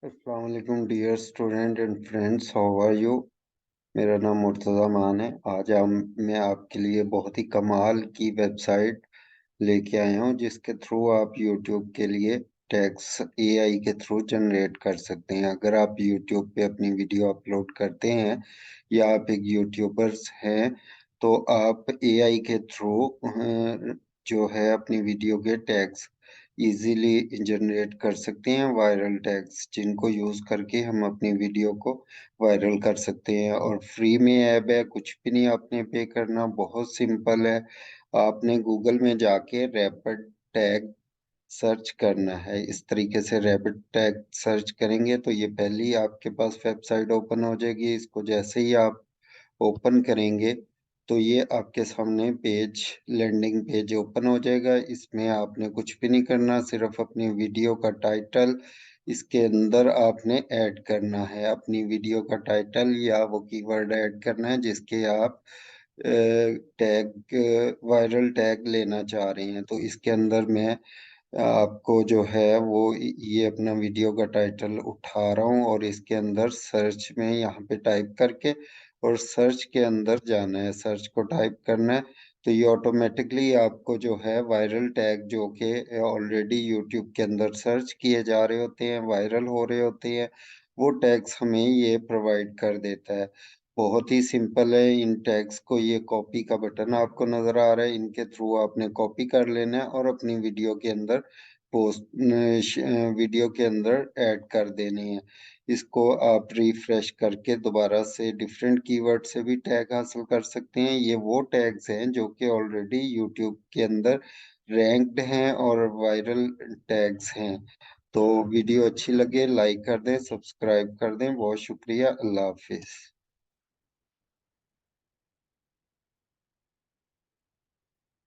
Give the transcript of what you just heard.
अस्सलाम वालेकुम dear student and friends, how are you. मेरा नाम मुर्तज़ा मान है। आज मैं आपके लिए बहुत ही कमाल की वेबसाइट लेके आया हूँ जिसके थ्रू आप यूट्यूब के लिए टैग्स एआई के थ्रू जनरेट कर सकते हैं। अगर आप यूट्यूब पे अपनी वीडियो अपलोड करते हैं या आप एक यूट्यूबर्स हैं तो आप एआई के थ्रू जो है अपनी वीडियो के टैग्स इजीली जनरेट कर सकते हैं। वायरल टैग्स जिनको यूज करके हम अपनी वीडियो को वायरल कर सकते हैं और फ्री में ऐप है, कुछ भी नहीं आपने पे करना, बहुत सिंपल है। आपने गूगल में जाके रैपिड टैग सर्च करना है। इस तरीके से रैपिड टैग सर्च करेंगे तो ये पहली आपके पास वेबसाइट ओपन हो जाएगी। इसको जैसे ही आप ओपन करेंगे तो ये आपके सामने पेज, लैंडिंग पेज ओपन हो जाएगा। इसमें आपने कुछ भी नहीं करना, सिर्फ अपनी वीडियो का टाइटल इसके अंदर आपने ऐड करना है। अपनी वीडियो का टाइटल या वो कीवर्ड ऐड करना है जिसके आप टैग, वायरल टैग लेना चाह रहे हैं। तो इसके अंदर मैं आपको जो है वो ये अपना वीडियो का टाइटल उठा रहा हूँ और इसके अंदर सर्च में यहाँ पे टाइप करके और सर्च के अंदर जाना है, सर्च को टाइप करना है। तो ये ऑटोमेटिकली आपको जो है वायरल टैग जो कि ऑलरेडी यूट्यूब के अंदर सर्च किए जा रहे होते हैं, वायरल हो रहे होते हैं, वो टैग्स हमें ये प्रोवाइड कर देता है। बहुत ही सिंपल है। इन टैग्स को, ये कॉपी का बटन आपको नजर आ रहा है, इनके थ्रू आपने कॉपी कर लेना है और अपनी वीडियो के अंदर पोस्ट, वीडियो के अंदर ऐड कर देने हैं। इसको आप रिफ्रेश करके दोबारा से डिफरेंट कीवर्ड से भी टैग हासिल कर सकते हैं। ये वो टैग्स हैं जो कि ऑलरेडी यूट्यूब के अंदर रैंक्ड हैं और वायरल टैग्स हैं। तो वीडियो अच्छी लगे लाइक कर दें, सब्सक्राइब कर दें। बहुत शुक्रिया, अल्लाह हाफिज।